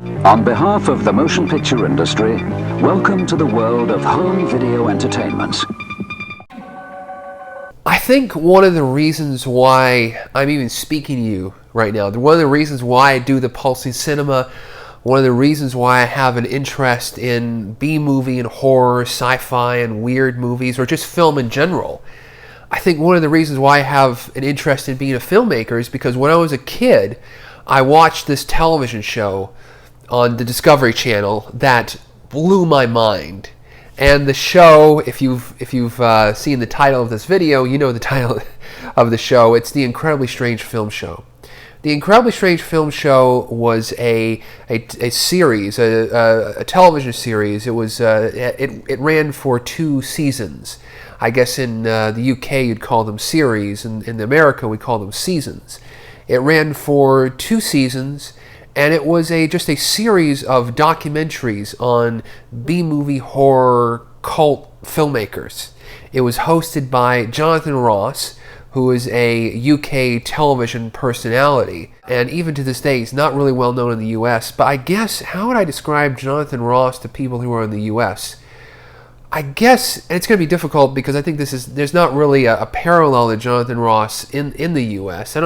On behalf of the motion picture industry, welcome to the world of home video entertainment. I think one of the reasons why I'm even speaking to you right now, one of the reasons why I do the Pulsing Cinema, one of the reasons why I have an interest in B-movie and horror, sci-fi and weird movies, or just film in general, I think one of the reasons why I have an interest in being a filmmaker is because when I was a kid, I watched this television show on the Discovery Channel that blew my mind. And the show, if you've seen the title of this video, you know the title of the show. It's The Incredibly Strange Film Show. The Incredibly Strange Film Show was a series, a television series. It was it ran for 2 seasons. I guess in the UK you'd call them series, and in America we call them seasons. It ran for 2 seasons. And it was just a series of documentaries on B-movie horror cult filmmakers. It was hosted by Jonathan Ross, who is a UK television personality. And even to this day, he's not really well known in the US. But I guess, how would I describe Jonathan Ross to people who are in the US? I guess, and it's going to be difficult because I think there's not really a parallel to Jonathan Ross in the US.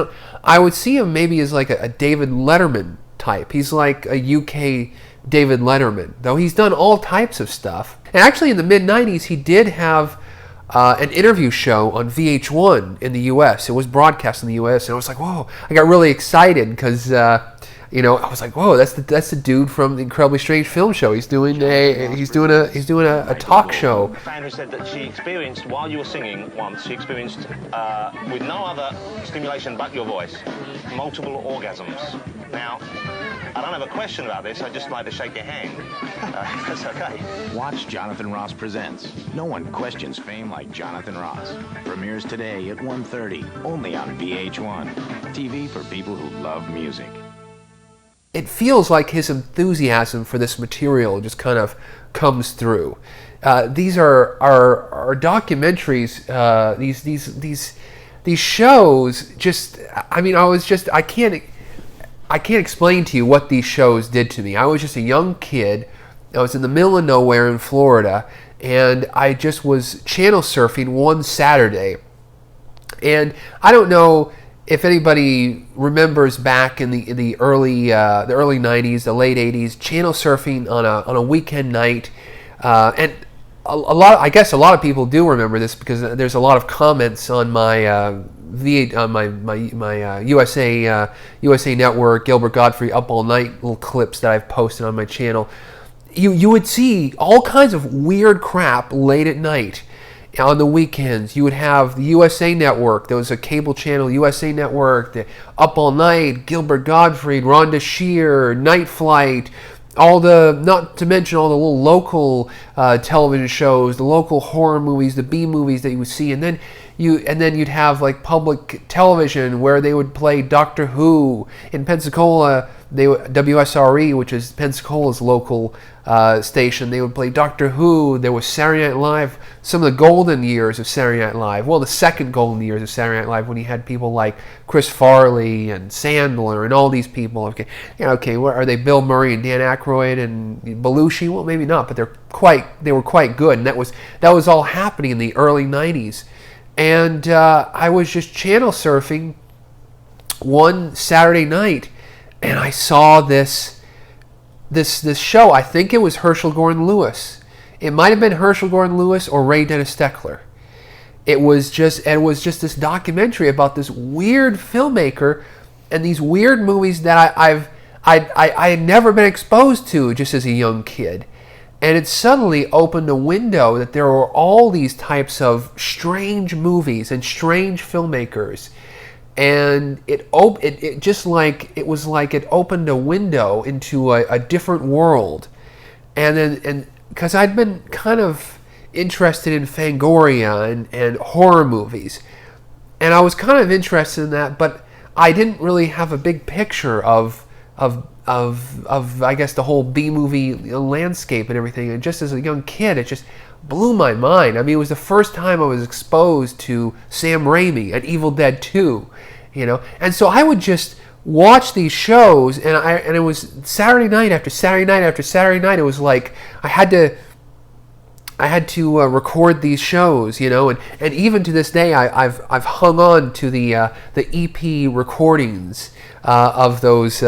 I would see him maybe as like a David Letterman type. He's like a UK David Letterman, though he's done all types of stuff. And actually in the mid-90s he did have an interview show on VH1 in the US. It was broadcast in the US, and I was like, whoa, I got really excited because I was like, whoa, that's the dude from the Incredibly Strange Film Show. He's doing a talk show. A fan who said that she experienced, while you were singing once, she experienced with no other stimulation but your voice, multiple orgasms. Now, I don't have a question about this, I'd just like to shake your hand. That's okay. Watch Jonathan Ross Presents. No one questions fame like Jonathan Ross. Premieres today at 1:30, only on VH1. TV for people who love music. It feels like his enthusiasm for this material just kind of comes through. These are documentaries. These shows just. I mean, I can't explain to you what these shows did to me. I was just a young kid. I was in the middle of nowhere in Florida, and I just was channel surfing one Saturday. And I don't know if anybody remembers back in the early 90s, the late 80s, channel surfing on a weekend night, and I guess a lot of people do remember this because there's a lot of comments on my USA Network, Gilbert Gottfried Up All Night little clips that I've posted on my channel. You would see all kinds of weird crap late at night. On the weekends, you would have the USA Network. There was a cable channel, USA Network, the Up All Night, Gilbert Gottfried, Rhonda Shear, Night Flight, not to mention all the little local television shows, the local horror movies, the B movies that you would see, and then you'd have like public television where they would play Doctor Who in Pensacola. WSRE, which is Pensacola's local station, they would play Doctor Who. There was Saturday Night Live, some of the golden years of Saturday Night Live. Well, the second golden years of Saturday Night Live, when you had people like Chris Farley and Sandler and all these people. Okay, what are they? Bill Murray and Dan Aykroyd and Belushi? Well, maybe not, but they were quite good, and that was all happening in the early '90s. And I was just channel surfing one Saturday night, and I saw this show. I think it was Herschell Gordon Lewis. It might have been Herschell Gordon Lewis or Dennis Steckler. It was just this documentary about this weird filmmaker and these weird movies that I had never been exposed to just as a young kid. And it suddenly opened a window that there were all these types of strange movies and strange filmmakers. And it was like it opened a window into a different world. And because I'd been kind of interested in Fangoria and horror movies, and I was kind of interested in that, but I didn't really have a big picture of I guess the whole B-movie landscape and everything. And just as a young kid, it just blew my mind. I mean, it was the first time I was exposed to Sam Raimi and Evil Dead 2, And so I would just watch these shows, and it was Saturday night after Saturday night after Saturday night. It was like I had to record these shows, and even to this day, I've hung on to the EP recordings of those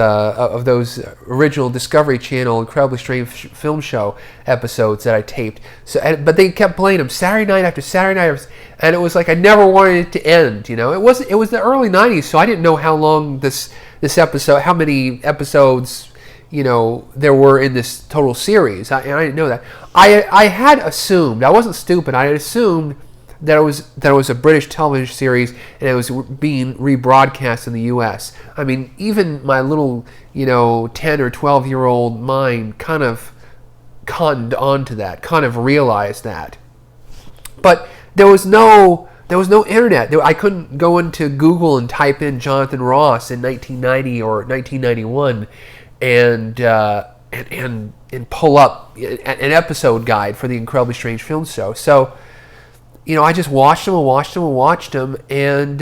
original Discovery Channel Incredibly Strange Film Show episodes that I taped. But they kept playing them Saturday night after Saturday night, and it was like I never wanted it to end. It was the early '90s, so I didn't know how long this episode, how many episodes there were in this total series. I didn't know that. I had assumed, I wasn't stupid, I had assumed that it was a British television series and it was being rebroadcast in the U.S. I mean, even my little, 10 or 12-year-old mind kind of cottoned onto that, kind of realized that. But there was no internet. I couldn't go into Google and type in Jonathan Ross in 1990 or 1991 and pull up an episode guide for the Incredibly Strange Film Show. So, I just watched them, and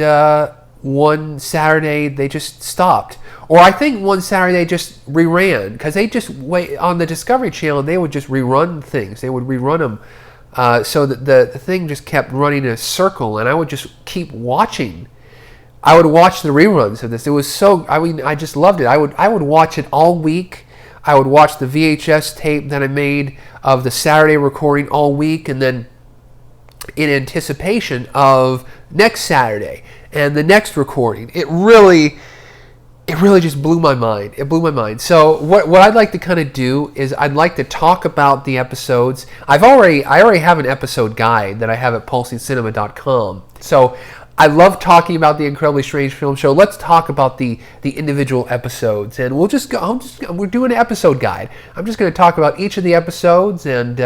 one Saturday they just stopped. Or I think one Saturday they just reran, because they just on the Discovery Channel, they would just rerun things. They would rerun them. So that the thing just kept running in a circle, and I would just keep watching. I would watch the reruns of this. It was so, I just loved it. I would watch it all week. I would watch the VHS tape that I made of the Saturday recording all week, and then in anticipation of next Saturday and the next recording. It really just blew my mind. It blew my mind. So what I'd like to kind of do is I'd like to talk about the episodes. I already have an episode guide that I have at pulsingcinema.com. So I love talking about the Incredibly Strange Film Show. Let's talk about the individual episodes, and we'll just go. We're doing an episode guide. I'm just going to talk about each of the episodes, and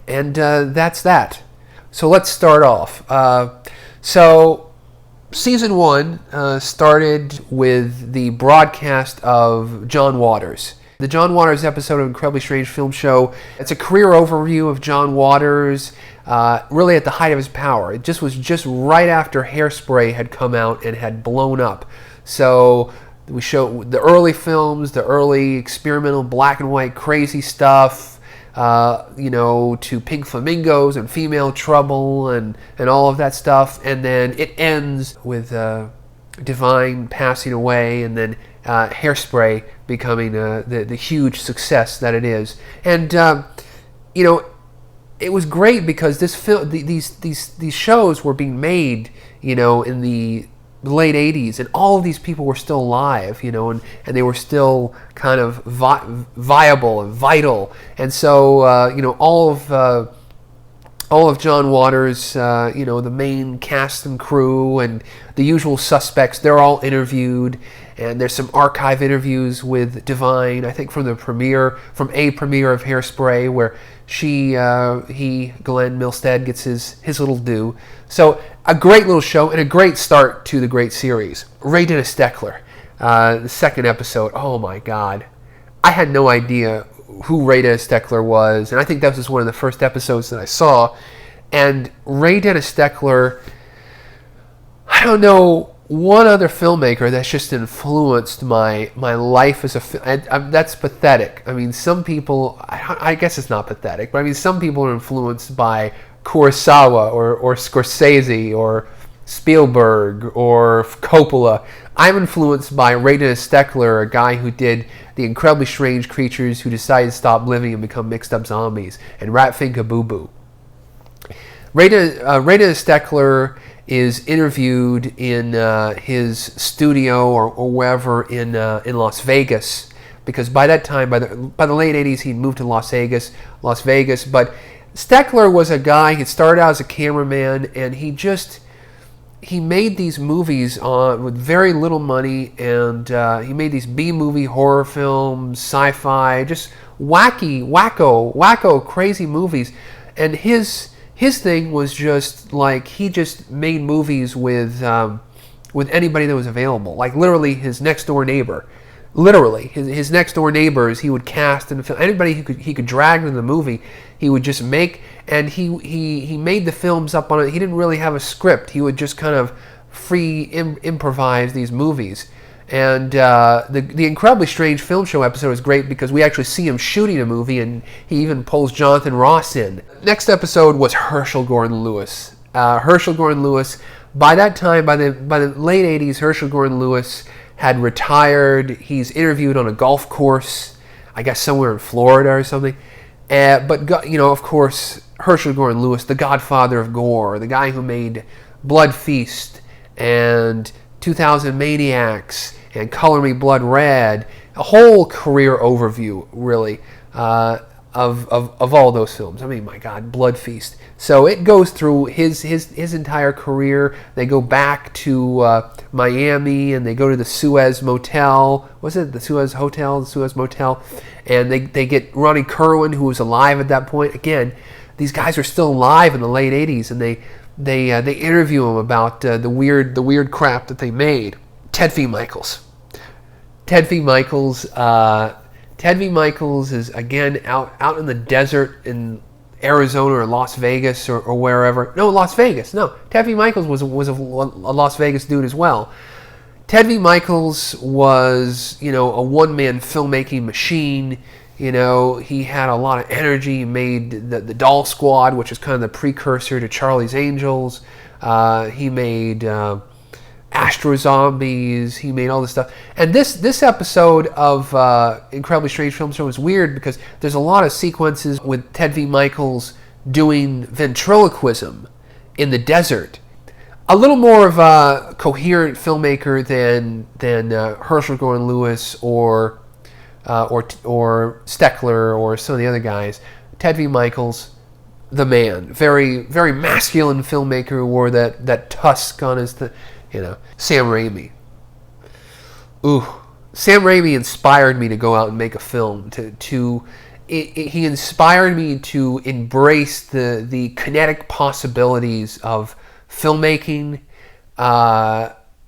that's that. So let's start off. So season 1 started with the broadcast of John Waters. The John Waters episode of Incredibly Strange Film Show. It's a career overview of John Waters, really at the height of his power. It was just right after Hairspray had come out and had blown up. So we show the early films, the early experimental black and white crazy stuff, to Pink Flamingos and Female Trouble and all of that stuff. And then it ends with Divine passing away, and then Hairspray becoming the huge success that it is. And it was great because these shows were being made, in the late 80s, and all of these people were still alive, and they were still kind of viable and vital. And so all of John Waters, the main cast and crew and the usual suspects, they're all interviewed. And there's some archive interviews with Divine, I think from a premiere of Hairspray, where Glenn Milstead gets his little due. So a great little show and a great start to the great series. Ray Dennis Steckler, the second episode. Oh my God, I had no idea who Ray Dennis Steckler was, and I think that was one of the first episodes that I saw. And Ray Dennis Steckler, I don't know one other filmmaker that's just influenced my life as that's pathetic. I mean, some people, I guess it's not pathetic, but I mean, some people are influenced by Kurosawa or Scorsese or Spielberg or Coppola. I'm influenced by Ray Dennis Steckler, a guy who did The Incredibly Strange Creatures Who Decided to Stop Living and Become Mixed Up Zombies and Rat Finka Boo Boo. Ray Dennis Steckler is interviewed in his studio or wherever in Las Vegas, because by that time, by the late 80s, he'd moved to Las Vegas. But Steckler was a guy, he started out as a cameraman, and he made these movies with very little money, and he made these B-movie horror films, sci-fi, just wacko, crazy movies. And his thing was just like, he just made movies with anybody that was available, like literally his next door neighbor. Literally, his next door neighbors, he would cast and film. Anybody he could drag into the movie, he would just make. And he made the films up on it. He didn't really have a script. He would just kind of free improvise these movies. And the Incredibly Strange Film Show episode is great because we actually see him shooting a movie, and he even pulls Jonathan Ross in. Next episode was Herschell Gordon Lewis. Herschell Gordon Lewis, by that time, by the late 80s, Herschell Gordon Lewis had retired. He's interviewed on a golf course, I guess somewhere in Florida or something. But of course, Herschell Gordon Lewis, the godfather of gore, the guy who made Blood Feast and 2000 Maniacs and Color Me Blood Red, a whole career overview, really, of all those films. I mean, my God, Blood Feast. So it goes through his entire career. They go back to Miami, and they go to the Suez Motel. Was it the Suez Hotel? The Suez Motel. And they get Ronnie Kerwin, who was alive at that point. Again, these guys are still alive in the late 80s, and they interview him about the weird crap that they made. Ted V. Mikels. Ted V. Mikels is again out in the desert in Arizona or Las Vegas or wherever. No, Las Vegas. No, Ted V. Mikels was a Las Vegas dude as well. Ted V. Mikels was, a one-man filmmaking machine. He had a lot of energy. He made the Doll Squad, which is kind of the precursor to Charlie's Angels. He made Astro Zombies. He made all this stuff. And this episode of Incredibly Strange Film Show is weird because there's a lot of sequences with Ted V. Mikels doing ventriloquism in the desert. A little more of a coherent filmmaker than Herschell Gordon Lewis or Steckler or some of the other guys. Ted V. Mikels, the man, very very masculine filmmaker who wore that tusk on his Sam Raimi. Sam Raimi inspired me to go out and make a film. He inspired me to embrace the kinetic possibilities of filmmaking.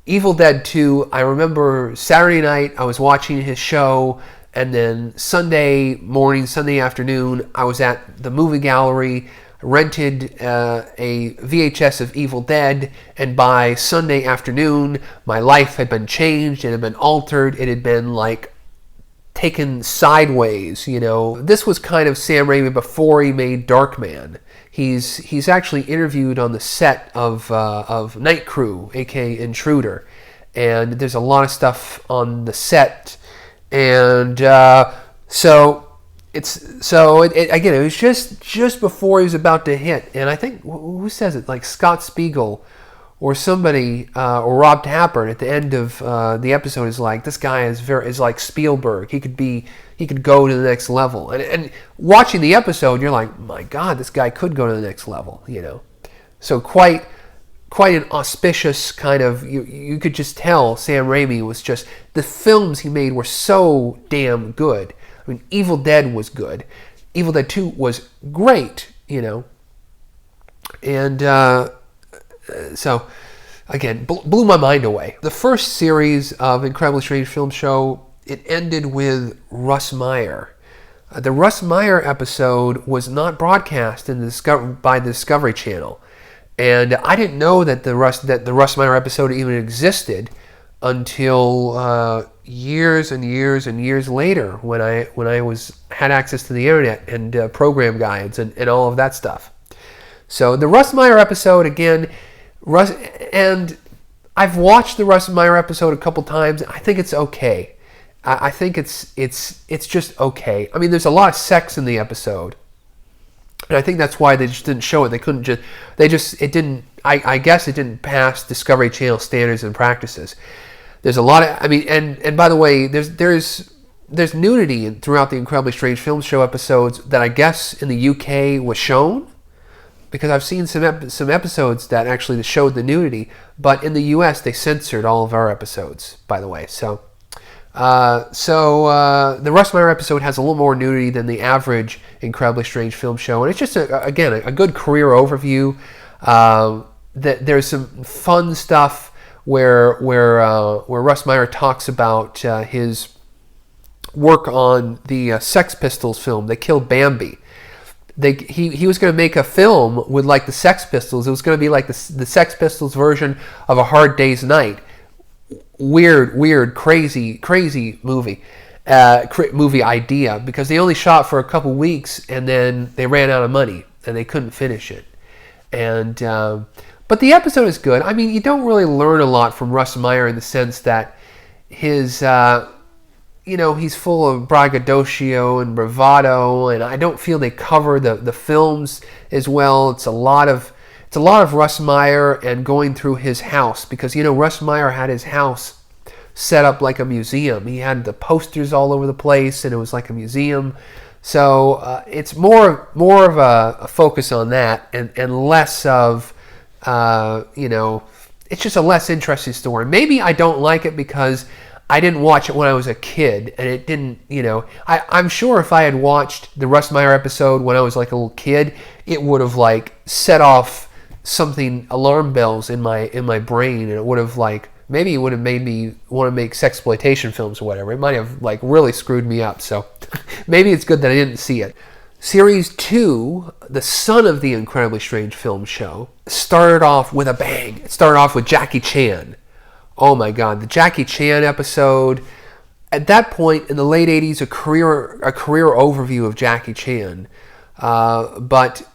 Evil Dead 2, I remember Saturday night I was watching his show, and then Sunday morning, Sunday afternoon, I was at the movie gallery, rented a VHS of Evil Dead, and by Sunday afternoon, my life had been changed, it had been altered, it had been like taken sideways, This was kind of Sam Raimi before he made Darkman. He's actually interviewed on the set of Night Crew, aka Intruder, and there's a lot of stuff on the set, and it was just before he was about to hit, and I think who says it, like Scott Spiegel or somebody or Rob Tapper at the end of the episode is like, this guy is like Spielberg. He could go to the next level. And watching the episode, you're like, my God, this guy could go to the next level. So quite an auspicious kind of. You could just tell Sam Raimi was just, the films he made were so damn good. I mean, Evil Dead was good. Evil Dead 2 was great. And so, again, blew my mind away. The first series of Incredibly Strange Film Show, it ended with Russ Meyer. The Russ Meyer episode was not broadcast by the Discovery Channel, and I didn't know that the Russ Meyer episode even existed until years and years and years later, when I had access to the internet and program guides and all of that stuff. So the Russ Meyer episode, again. And I've watched the Russ Meyer episode a couple times. I think it's okay. I think it's just okay. I mean, there's a lot of sex in the episode, and I think that's why they just didn't show it. I guess it didn't pass Discovery Channel standards and practices. There's a lot of, and by the way, there's nudity throughout the Incredibly Strange Film Show episodes that I guess in the UK was shown. Because I've seen some episodes that actually showed the nudity, but in the U.S. they censored all of our episodes, by the way. So the Russ Meyer episode has a little more nudity than the average Incredibly Strange Film Show, and it's just a good career overview. There's some fun stuff where Russ Meyer talks about his work on the Sex Pistols film, They Killed Bambi. He was going to make a film with like the Sex Pistols. It was going to be like the Sex Pistols version of A Hard Day's Night, weird, crazy movie. Movie idea, because they only shot for a couple weeks and then they ran out of money and they couldn't finish it. And but the episode is good. I mean, you don't really learn a lot from Russ Meyer in the sense that his he's full of braggadocio and bravado, and I don't feel they cover the films as well. It's a lot of Russ Meyer and going through his house, because Russ Meyer had his house set up like a museum. He had the posters all over the place, and it was like a museum. So it's more of a focus on that, and less of it's just a less interesting story. Maybe I don't like it because I didn't watch it when I was a kid, and it didn't. I'm sure if I had watched the Russ Meyer episode when I was like a little kid, it would have like set off something, alarm bells in my brain, and it would have like. Maybe it would have made me want to make sexploitation films or whatever. It might have like really screwed me up. So maybe it's good that I didn't see it. Series 2, the son of the Incredibly Strange Film Show, started off with a bang. It started off with Jackie Chan. Oh my God, the Jackie Chan episode. At that point in the late 80s, a career overview of Jackie Chan. But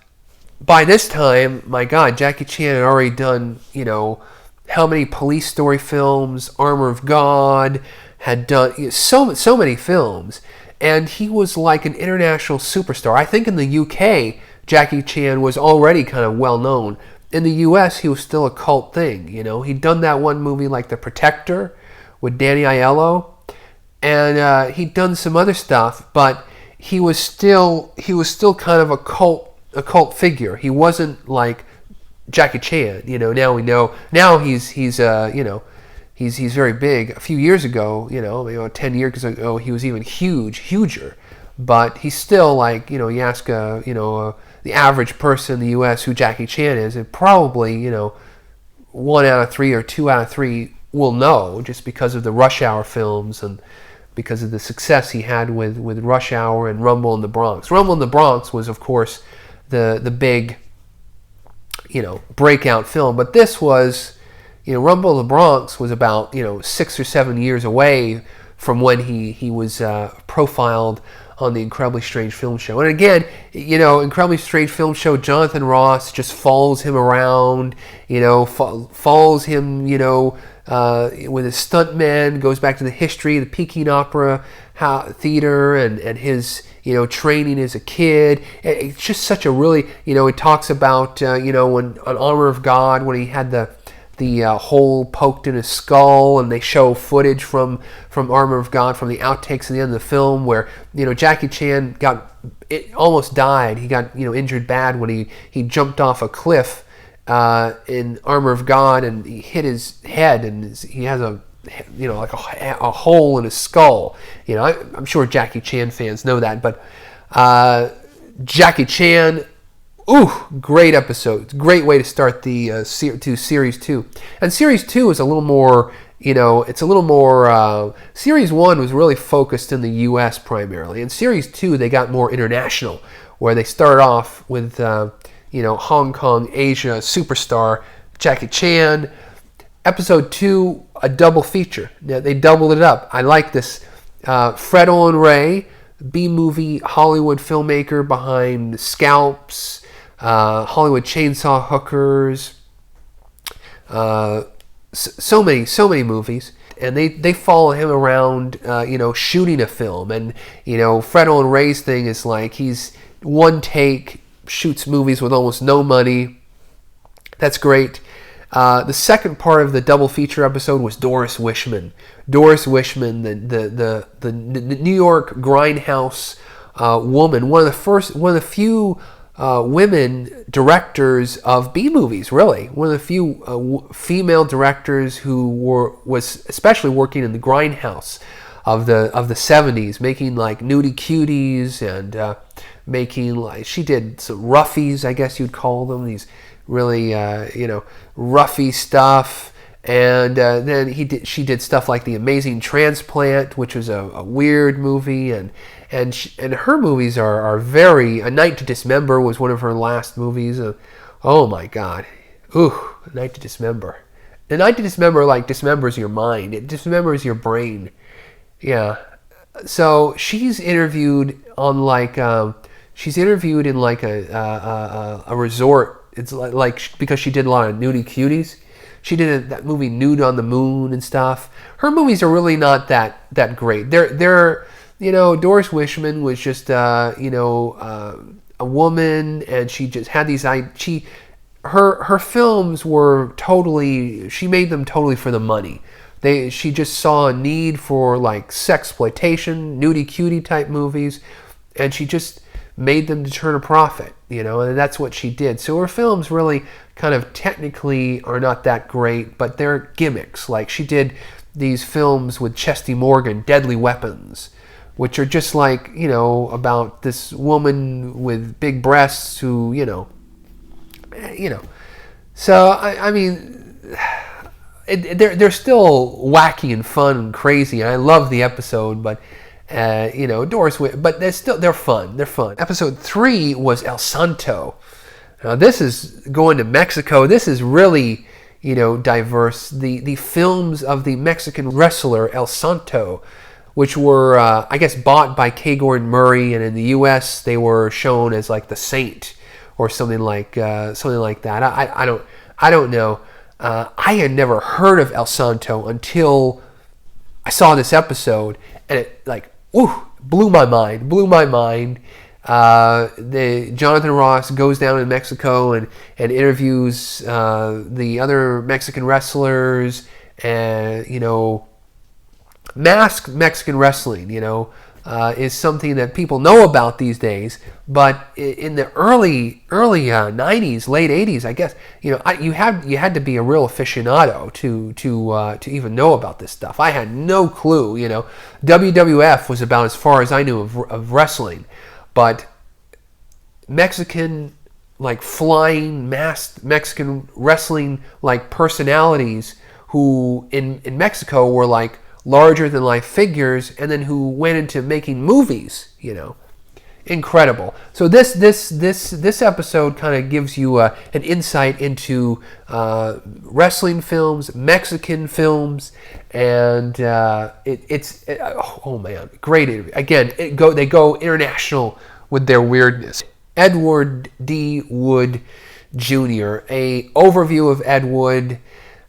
by this time, my God, Jackie Chan had already done, how many police story films, Armor of God, had done so many films, and he was like an international superstar. I think in the UK, Jackie Chan was already kind of well known. In the US, he was still a cult thing. He'd done that one movie like The Protector with Danny Aiello, and he'd done some other stuff, but he was still kind of a cult figure. He wasn't like Jackie Chan, now we know. Now he's very big. A few years ago, 10 years ago, he was even huger. But he's still like, you ask the average person in the U.S. who Jackie Chan is, and probably 1 out of 3 or 2 out of 3 will know, just because of the Rush Hour films and because of the success he had with Rush Hour and Rumble in the Bronx. Rumble in the Bronx was, of course, the big breakout film, but this was, Rumble in the Bronx was about 6 or 7 years away from when he was profiled on the Incredibly Strange Film Show. And again, Incredibly Strange Film Show, Jonathan Ross just follows him around, follows him, with his stuntmen, goes back to the history of the Peking Opera Theater and his training as a kid. It's just such a really, it talks about, when on Armor of God, when he had the hole poked in his skull, and they show footage from Armor of God, from the outtakes at the end of the film, where, Jackie Chan almost died. He got, injured bad when he jumped off a cliff in Armor of God, and he hit his head, and he has like a hole in his skull. I'm sure Jackie Chan fans know that, but Jackie Chan, great episode. Great way to start the Series 2. And Series 2 is a little more, Series 1 was really focused in the U.S. primarily. In Series 2, they got more international, where they started off with, Hong Kong, Asia superstar Jackie Chan. Episode 2, a double feature. They doubled it up. I like this. Olen Ray, B-movie Hollywood filmmaker behind Scalps, Hollywood Chainsaw Hookers, so many movies. And they follow him around, shooting a film. And, Olen Ray's thing is like he's one take, shoots movies with almost no money. That's great. The second part of the double feature episode was Dorish Wishman. Dorish Wishman, the New York grindhouse woman, one of the few women directors of B movies. Really, one of the few female directors who was especially working in the grindhouse of the 70s, making like Nudie Cuties and making like, she did some roughies, I guess you'd call them, these really roughy stuff. And then she did stuff like The Amazing Transplant, which was a weird movie, and her movies are very. A Night to Dismember was one of her last movies. Oh my God, A Night to Dismember. The night to dismember like dismembers your mind. It dismembers your brain. Yeah. So she's interviewed on like she's interviewed in like a resort. It's like because she did a lot of nudie cuties. She did that movie Nude on the Moon and stuff. Her movies are really not that great. They're you know, Dorish Wishman was just you know, a woman, and she just had these her films were totally, she made them totally for the money. She just saw a need for like sexploitation, nudie cutie type movies, and she just made them to turn a profit, you know, and that's what she did. So her films really kind of technically are not that great, but they're gimmicks. Like she did these films with Chesty Morgan, Deadly Weapons, which are just like, you know, about this woman with big breasts who, you know. So I mean, they're still wacky and fun and crazy, and I love the episode, but you know, but they're fun. They're fun. Episode 3 was El Santo. Now this is going to Mexico. This is really, you know, diverse. The films of the Mexican wrestler El Santo, which were I guess bought by K. Gordon Murray, and in the U.S. they were shown as like the Saint or something like that. I don't know. I had never heard of El Santo until I saw this episode, and it like blew my mind. Jonathan Ross goes down to Mexico and interviews the other Mexican wrestlers, and you know, masked Mexican wrestling, you know, is something that people know about these days. But in the early 90s, late 80s, I guess, you know, you had to be a real aficionado to even know about this stuff. I had no clue, you know. WWF was about as far as I knew of wrestling, but Mexican, like flying masked Mexican wrestling like personalities who in Mexico were like larger than life figures, and then who went into making movies, you know. Incredible. So this episode kind of gives you an insight into wrestling films, Mexican films, and it's oh man, great interview. Again, they go international with their weirdness. Edward D. Wood Jr. A overview of Ed Wood,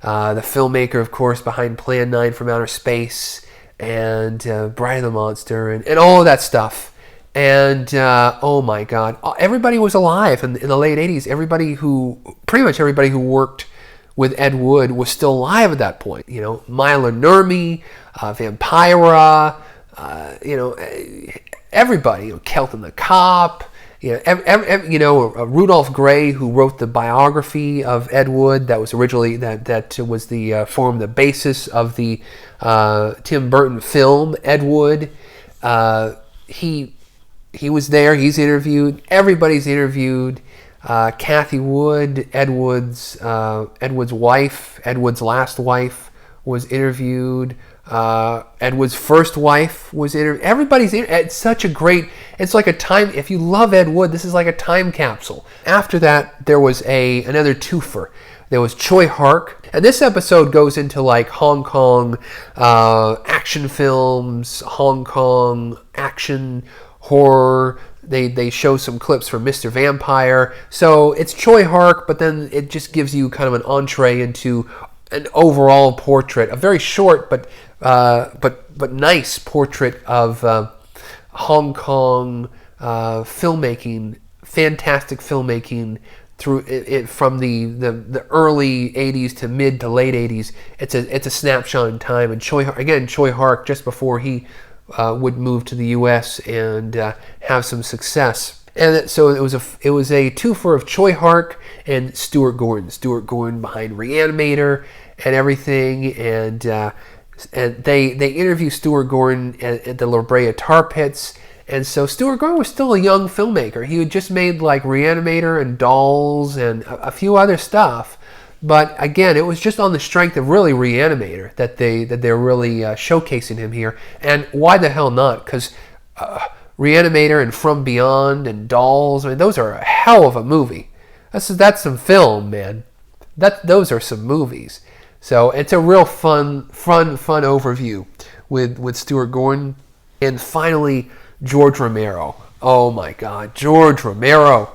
the filmmaker, of course, behind Plan 9 from Outer Space and Bride of the Monster and all of that stuff. And oh my God, everybody was alive in the late 80s. Pretty much everybody who worked with Ed Wood was still alive at that point. You know, Mila Nurmi, Vampira, you know, everybody. You know, Kelton the Cop. You know, Rudolph Gray, who wrote the biography of Ed Wood, that was originally that was the formed the basis of the Tim Burton film Ed Wood. He was there. He's interviewed. Everybody's interviewed. Kathy Wood, Ed Wood's wife, Ed Wood's last wife, was interviewed. Ed Wood's first wife was interviewed. Everybody's it's such a great. It's like a time. If you love Ed Wood, this is like a time capsule. After that, there was another twofer. There was Tsui Hark, and this episode goes into like Hong Kong action films, Hong Kong action horror. They show some clips from Mr. Vampire. So it's Tsui Hark, but then it just gives you kind of an entree into an overall portrait, a very short but nice portrait of Hong Kong filmmaking, fantastic filmmaking through it from the early 80s to mid to late 80s. It's a snapshot in time. And Tsui Hark, just before he would move to the U.S. and have some success. And so it was a twofer of Tsui Hark and Stuart Gordon behind Reanimator and everything, and they interview Stuart Gordon at the La Brea Tar Pits. And so Stuart Gordon was still a young filmmaker. He had just made like Reanimator and Dolls and a few other stuff. But again, it was just on the strength of really Reanimator that they're really showcasing him here. And why the hell not? Because Reanimator and From Beyond and Dolls, I mean, those are a hell of a movie. That's some film, man. Those are some movies. So it's a real fun overview with Stuart Gordon. And finally, George Romero. Oh my God, George Romero.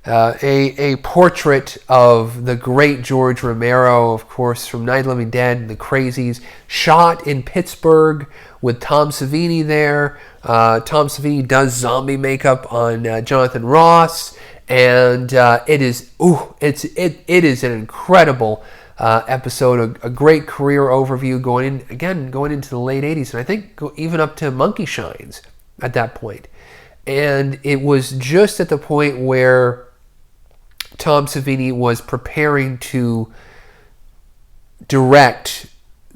A portrait of the great George Romero, of course, from Night of the Living Dead and The Crazies, shot in Pittsburgh with Tom Savini there. Tom Savini does zombie makeup on Jonathan Ross, and it is an incredible episode, a great career overview going into the late 80s, and I think even up to Monkey Shines at that point. And it was just at the point where Tom Savini was preparing to direct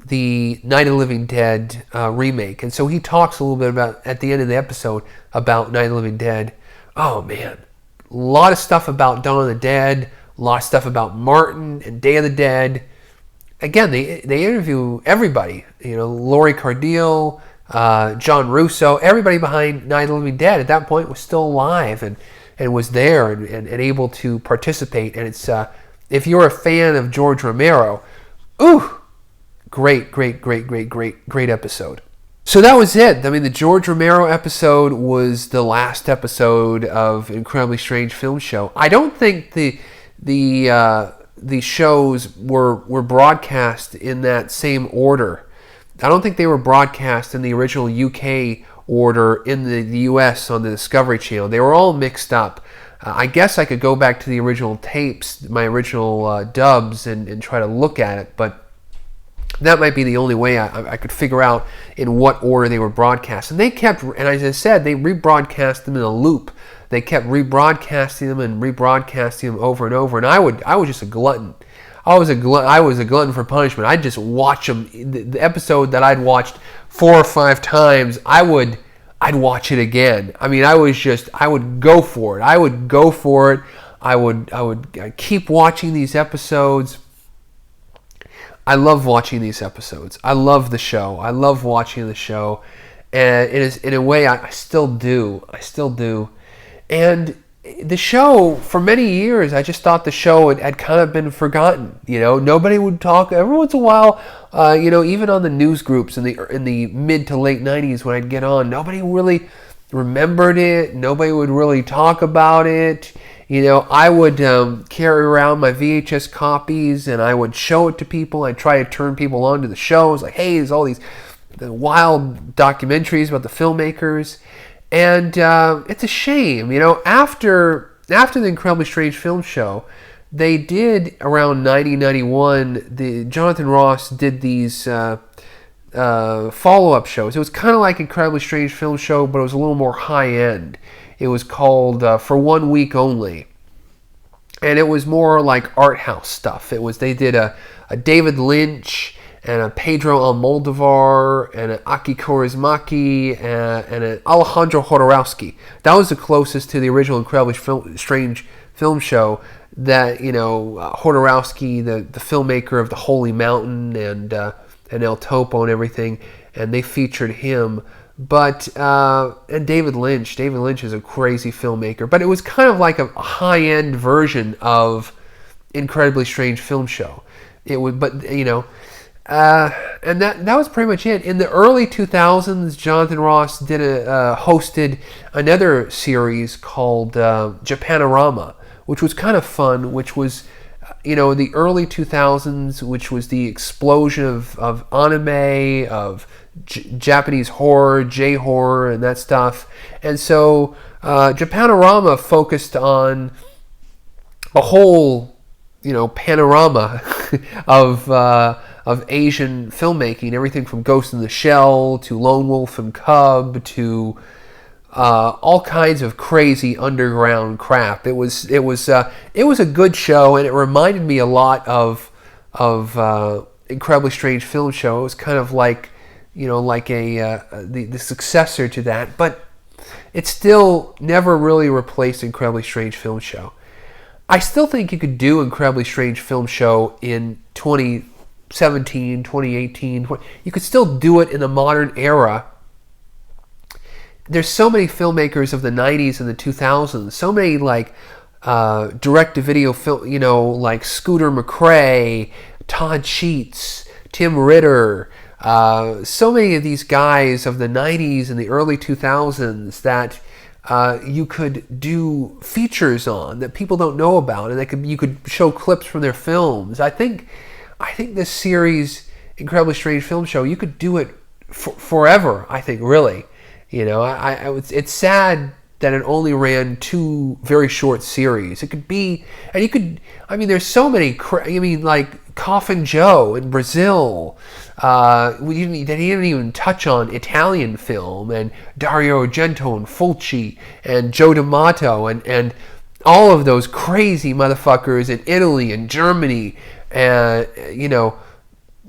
the Night of the Living Dead remake. And so he talks a little bit about, at the end of the episode, about Night of the Living Dead. Oh man, a lot of stuff about Dawn of the Dead, a lot of stuff about Martin and Day of the Dead. Again, they interview everybody, Laurie Cardille, John Russo, everybody behind Night of the Living Dead at that point was still alive and was there and able to participate. And it's if you're a fan of George Romero, great episode. So that was it. I mean, the George Romero episode was the last episode of Incredibly Strange Film Show. I don't think the shows were broadcast in that same order. I don't think they were broadcast in the original UK order in the US on the Discovery Channel. They were all mixed up. I guess I could go back to the original tapes, my original dubs, and try to look at it, but that might be the only way I could figure out in what order they were broadcast. And they kept, and as I said, they rebroadcast them in a loop. They kept rebroadcasting them and rebroadcasting them over and over. And I was just a glutton. I was a glutton for punishment. I'd just watch them. The episode that I'd watched 4 or 5 times, I'd watch it again. I mean, I would go for it. I would keep watching these episodes. I love watching these episodes. I love the show. I love watching the show. And it is, in a way, I still do. And the show, for many years, I just thought the show had kind of been forgotten. Nobody would talk. Every once in a while, even on the news groups in the mid to late 90s when I'd get on, nobody really remembered it. Nobody would really talk about it. I would carry around my VHS copies and I would show it to people. I'd try to turn people on to the shows. Like, hey, there's all these wild documentaries about the filmmakers. And it's a shame, after the Incredibly Strange Film Show, they did around 1991, Jonathan Ross did these follow-up shows. It was kind of like Incredibly Strange Film Show, but it was a little more high-end. It was called For 1 Week Only. And it was more like art house stuff. They did a David Lynch and a Pedro Almodovar, and an Aki Kaurismäki, and an Alejandro Jodorowsky. That was the closest to the original Incredibly Strange Film Show that, Jodorowsky, the filmmaker of The Holy Mountain and El Topo and everything, and they featured him. But, and David Lynch is a crazy filmmaker, but it was kind of like a high-end version of Incredibly Strange Film Show. It would, but, and that was pretty much it. In the early 2000s, Jonathan Ross hosted another series called Japanorama, which was kind of fun, which was, the early 2000s, which was the explosion of anime, of Japanese horror, J-horror, and that stuff. And so Japanorama focused on a whole, panorama of Asian filmmaking, everything from Ghost in the Shell to Lone Wolf and Cub to all kinds of crazy underground crap. It was a good show, and it reminded me a lot of Incredibly Strange Film Show. It was kind of like the successor to that, but it still never really replaced Incredibly Strange Film Show. I still think you could do Incredibly Strange Film Show in 2017, 2018. You could still do it in the modern era. There's so many filmmakers of the 90s and the 2000s, so many direct-to-video film, like Scooter McCrae, Todd Sheets, Tim Ritter, so many of these guys of the 90s and the early 2000s that you could do features on that people don't know about, and you could show clips from their films. I think this series, Incredibly Strange Film Show, you could do it forever. I think, really, it's sad that it only ran 2 very short series. It could be, and you could, there's so many, like Coffin Joe in Brazil. He didn't even touch on Italian film, and Dario Argento and Fulci and Joe D'Amato and all of those crazy motherfuckers in Italy and Germany, and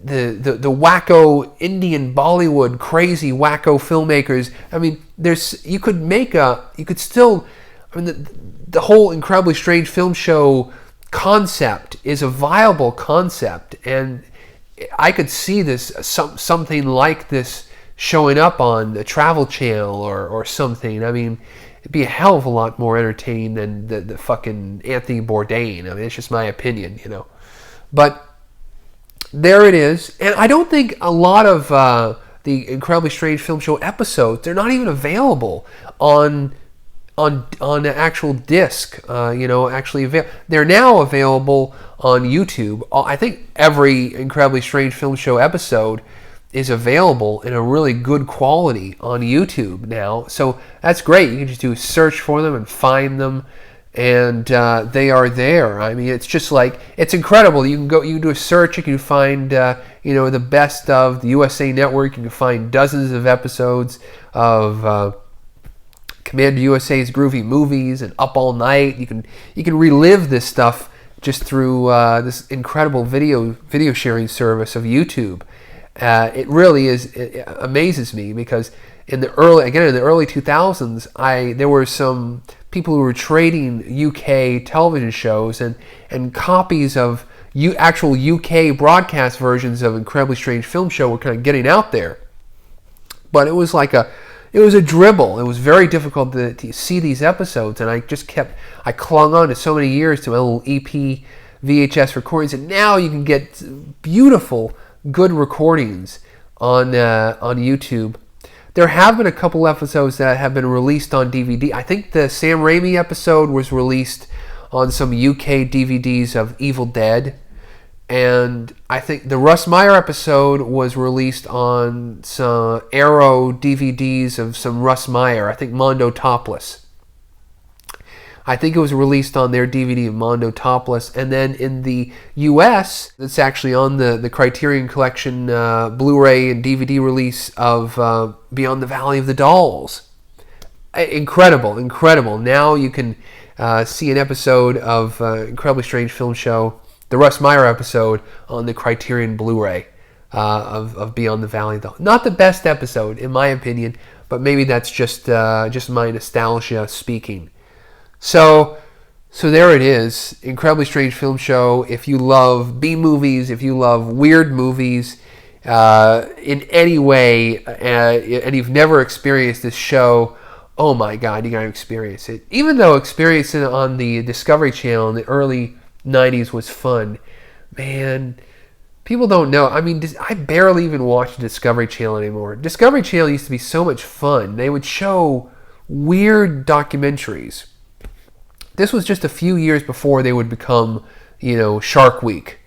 the wacko Indian Bollywood crazy wacko filmmakers. The whole Incredibly Strange Film Show concept is a viable concept, and I could see this something like this showing up on the Travel Channel or something. It'd be a hell of a lot more entertaining than the fucking Anthony Bourdain. It's just my opinion, But there it is. And I don't think a lot of the Incredibly Strange Film Show episodes, they're not even available on the actual disc. They're now available on YouTube. I think every Incredibly Strange Film Show episode is available in a really good quality on YouTube now. So that's great. You can just do a search for them and find them, and they are there. It's just like, it's incredible. You can do a search, you can find the best of the USA Network. You can find dozens of episodes of Commander USA's Groovy Movies and Up All Night. You can relive this stuff just through this incredible video sharing service of YouTube. It really it amazes me, because in the early 2000s, there were some people who were trading UK television shows and copies of actual UK broadcast versions of Incredibly Strange Film Show were kind of getting out there. But it was a dribble. It was very difficult to see these episodes, and I clung on to so many years to my little EP VHS recordings, and now you can get beautiful, good recordings on YouTube. There have been a couple episodes that have been released on DVD. I think the Sam Raimi episode was released on some UK DVDs of Evil Dead. And I think the Russ Meyer episode was released on some Arrow DVDs of some Russ Meyer. I think Mondo Topless. I think it was released on their DVD of Mondo Topless. And then in the US, it's actually on the Criterion Collection Blu-ray and DVD release of Beyond the Valley of the Dolls. Incredible. Now you can see an episode of Incredibly Strange Film Show, the Russ Meyer episode, on the Criterion Blu-ray of Beyond the Valley of the Dolls. Not the best episode, in my opinion, but maybe that's just my nostalgia speaking. So there it is, Incredibly Strange Film Show. If you love B-movies, if you love weird movies in any way, and you've never experienced this show, oh my God, you gotta experience it. Even though experiencing it on the Discovery Channel in the early 90s was fun, man, people don't know. I barely even watch the Discovery Channel anymore. Discovery Channel used to be so much fun. They would show weird documentaries. This was just a few years before they would become, Shark Week.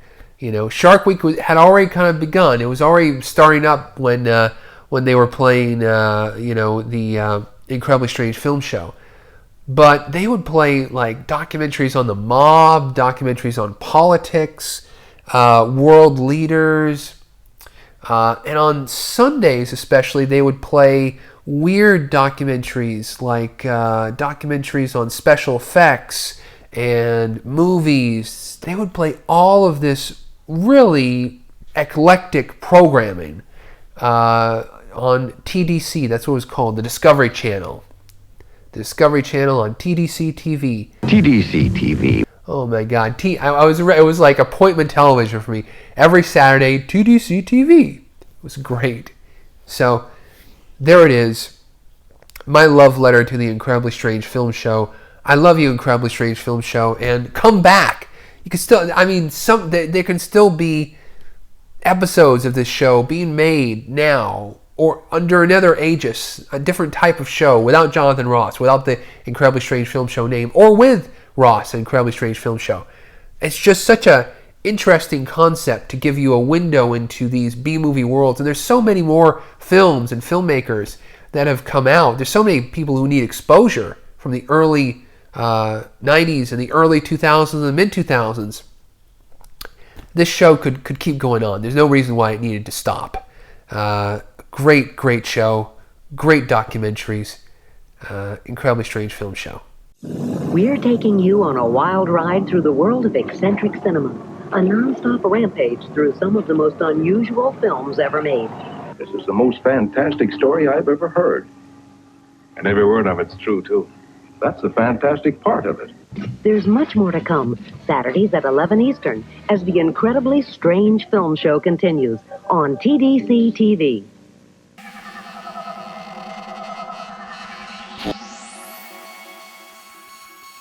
Shark Week had already kind of begun. It was already starting up when they were playing, the Incredibly Strange Film Show. But they would play like documentaries on the mob, documentaries on politics, world leaders, and on Sundays especially, they would play weird documentaries, like documentaries on special effects and movies. They would play all of this really eclectic programming on TDC. That's what it was called, the Discovery Channel. The Discovery Channel on TDC TV. TDC TV. Oh my God! It was like appointment television for me. Every Saturday, TDC TV. It was great. So there it is. My love letter to the Incredibly Strange Film Show. I love you, Incredibly Strange Film Show, and come back. You can still, I mean, there can still be episodes of this show being made now or under another aegis, a different type of show, without Jonathan Ross, without the Incredibly Strange Film Show name, or with Ross and Incredibly Strange Film Show. It's just such a interesting concept to give you a window into these B-movie worlds, and there's so many more films and filmmakers that have come out. There's so many people who need exposure from the early 90s and the early 2000s and the mid-2000s. This show could keep going on. There's no reason why it needed to stop. Great show. Great documentaries. Incredibly Strange Film Show. We're taking you on a wild ride through the world of eccentric cinema. A non-stop rampage through some of the most unusual films ever made. This is the most fantastic story I've ever heard. And every word of it's true, too. That's the fantastic part of it. There's much more to come, Saturdays at 11 Eastern, as the Incredibly Strange Film Show continues on TDC TV.